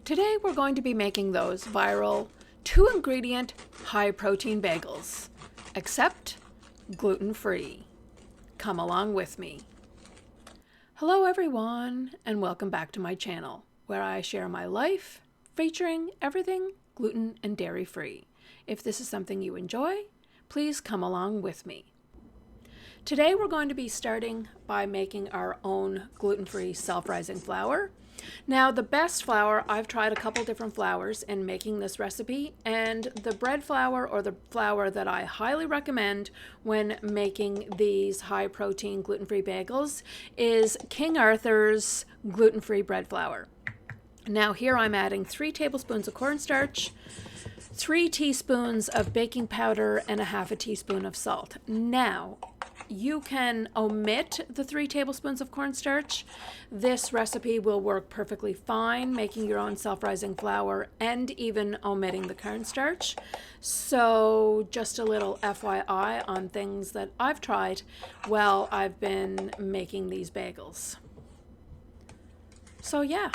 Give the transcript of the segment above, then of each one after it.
Today we're going to be making those viral 2-ingredient high-protein bagels, except gluten-free. Come along with me. Hello everyone, and welcome back to my channel, where I share my life featuring everything gluten and dairy-free. If this is something you enjoy, please come along with me. Today we're going to be starting by making our own gluten-free self-rising flour. Now the best flour, I've tried a couple different flours in making this recipe, and the bread flour, or the flour that I highly recommend when making these high protein gluten-free bagels, is King Arthur's gluten-free bread flour. Now here I'm adding 3 tablespoons of cornstarch, 3 teaspoons of baking powder, and a half a teaspoon of salt. Now, you can omit the 3 tablespoons of cornstarch. This recipe will work perfectly fine, making your own self-rising flour and even omitting the cornstarch. So just a little FYI on things that I've tried while I've been making these bagels. So yeah.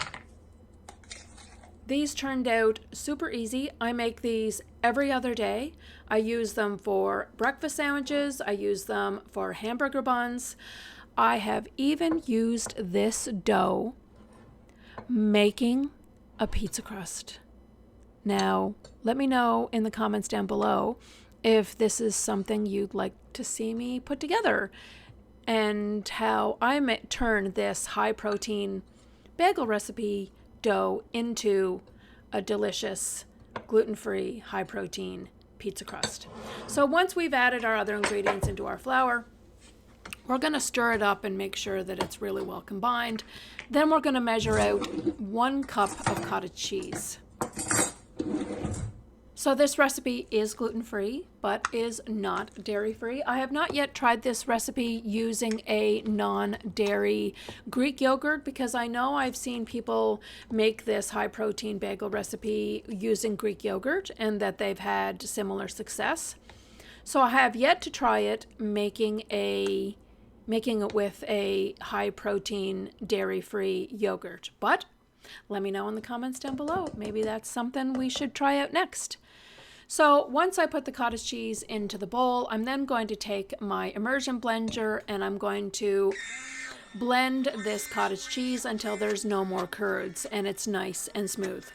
These turned out super easy. I make these every other day. I use them for breakfast sandwiches. I use them for hamburger buns. I have even used this dough making a pizza crust. Now, let me know in the comments down below if this is something you'd like to see me put together and how I turn this high protein bagel recipe dough into a delicious gluten-free high protein pizza crust. So once we've added our other ingredients into our flour, we're going to stir it up and make sure that it's really well combined. Then we're going to measure out 1 cup of cottage cheese. So this recipe is gluten-free, but is not dairy-free. I have not yet tried this recipe using a non-dairy Greek yogurt, because I know I've seen people make this high-protein bagel recipe using Greek yogurt and that they've had similar success. So I have yet to try it making it with a high-protein dairy-free yogurt. But let me know in the comments down below. Maybe that's something we should try out next. So once I put the cottage cheese into the bowl, I'm then going to take my immersion blender and I'm going to blend this cottage cheese until there's no more curds and it's nice and smooth.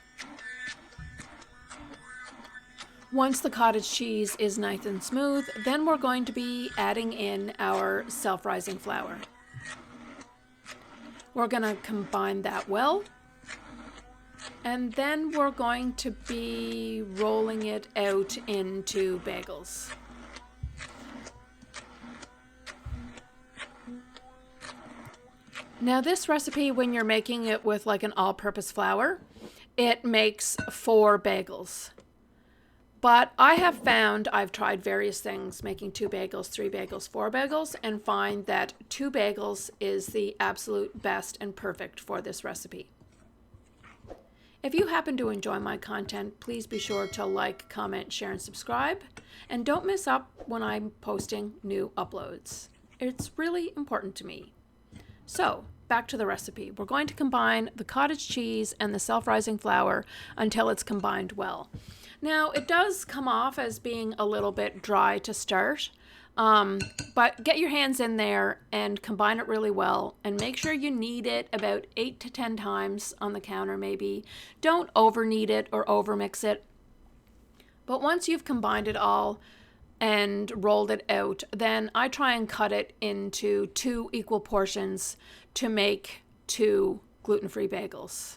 Once the cottage cheese is nice and smooth, then we're going to be adding in our self-rising flour. We're going to combine that well. And then we're going to be rolling it out into bagels. Now this recipe, when you're making it with like an all-purpose flour, it makes 4 bagels. But I have found, I've tried various things, making 2 bagels, 3 bagels, 4 bagels, and find that 2 bagels is the absolute best and perfect for this recipe. If you happen to enjoy my content, please be sure to like, comment, share, and subscribe. And don't miss up when I'm posting new uploads. It's really important to me. So, back to the recipe. We're going to combine the cottage cheese and the self-rising flour until it's combined well. Now, it does come off as being a little bit dry to start. But get your hands in there and combine it really well, and make sure you knead it about 8 to 10 times on the counter maybe. Don't over knead it or over mix it. But once you've combined it all and rolled it out, then I try and cut it into 2 equal portions to make 2 gluten-free bagels.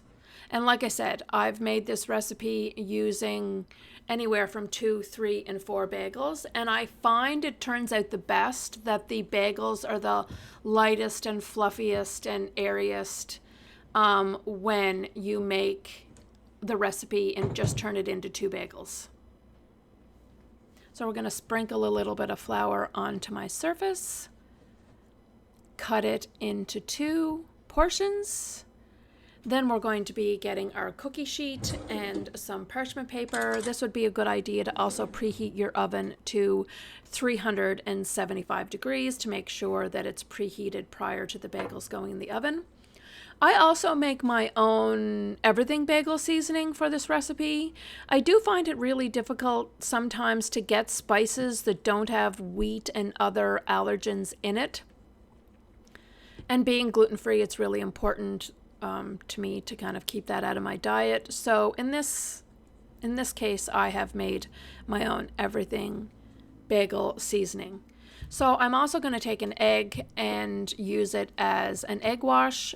And like I said, I've made this recipe using anywhere from 2, 3, and 4 bagels. And I find it turns out the best that the bagels are the lightest and fluffiest and airiest when you make the recipe and just turn it into 2 bagels. So we're going to sprinkle a little bit of flour onto my surface, cut it into 2 portions. Then we're going to be getting our cookie sheet and some parchment paper. This would be a good idea to also preheat your oven to 375 degrees to make sure that it's preheated prior to the bagels going in the oven. I also make my own everything bagel seasoning for this recipe. I do find it really difficult sometimes to get spices that don't have wheat and other allergens in it. And being gluten-free, it's really important to me to kind of keep that out of my diet. So in this case, I have made my own everything bagel seasoning. So I'm also going to take an egg and use it as an egg wash.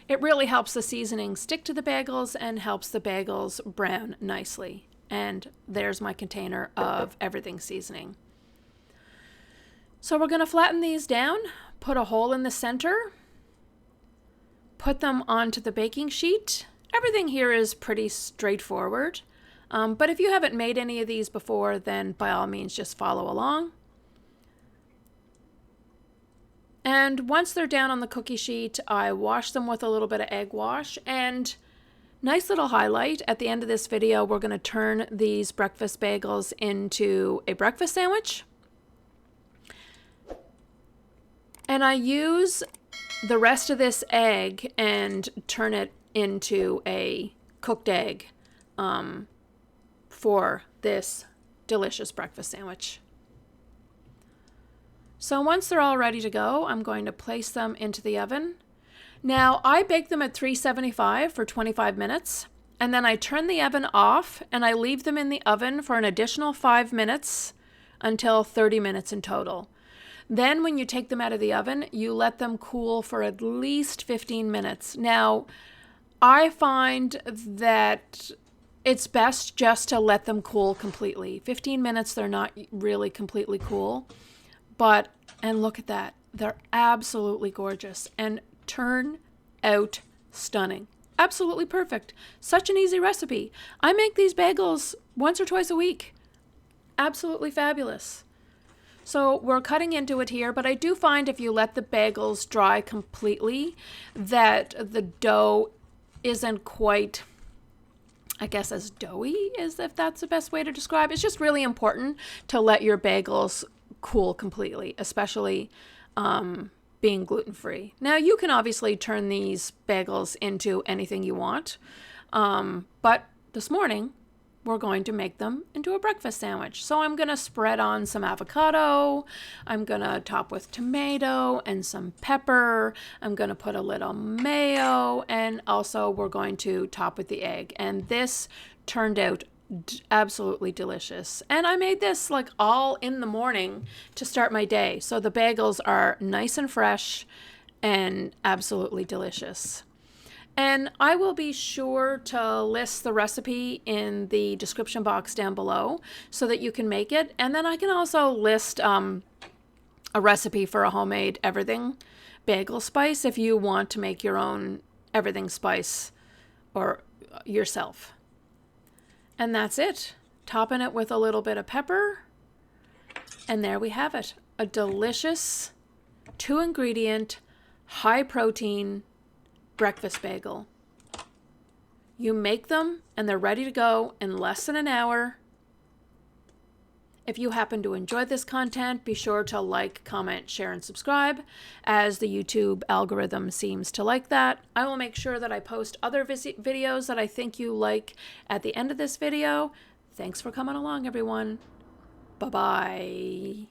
It really helps the seasoning stick to the bagels and helps the bagels brown nicely. And there's my container of everything seasoning. So we're going to flatten these down, put a hole in the center, put them onto the baking sheet. Everything here is pretty straightforward. But if you haven't made any of these before, then by all means just follow along. And once they're down on the cookie sheet, I wash them with a little bit of egg wash. And nice little highlight, at the end of this video, we're going to turn these breakfast bagels into a breakfast sandwich. And I use the rest of this egg and turn it into a cooked egg for this delicious breakfast sandwich. So once they're all ready to go, I'm going to place them into the oven. Now, I bake them at 375 for 25 minutes, and then I turn the oven off and I leave them in the oven for an additional 5 minutes until 30 minutes in total. Then when you take them out of the oven, you let them cool for at least 15 minutes. Now, I find that it's best just to let them cool completely. 15 minutes, they're not really completely cool. But, and look at that, they're absolutely gorgeous and turn out stunning. Absolutely perfect. Such an easy recipe. I make these bagels once or twice a week. Absolutely fabulous. So we're cutting into it here, but I do find if you let the bagels dry completely, that the dough isn't quite, I guess, as doughy, as if that's the best way to describe it. It's just really important to let your bagels cool completely, especially being gluten-free. Now, you can obviously turn these bagels into anything you want, but this morning we're going to make them into a breakfast sandwich. So I'm going to spread on some avocado, I'm going to top with tomato and some pepper, I'm going to put a little mayo, and also we're going to top with the egg. And this turned out absolutely delicious. And I made this like all in the morning to start my day. So the bagels are nice and fresh and absolutely delicious. And I will be sure to list the recipe in the description box down below so that you can make it. And then I can also list a recipe for a homemade everything bagel spice if you want to make your own everything spice or yourself. And that's it. Topping it with a little bit of pepper. And there we have it. A delicious 2-ingredient, high-protein breakfast bagel. You make them and they're ready to go in less than an hour. If you happen to enjoy this content, be sure to like, comment, share, and subscribe, as the YouTube algorithm seems to like that. I will make sure that I post other videos that I think you like at the end of this video. Thanks for coming along, everyone. Bye-bye.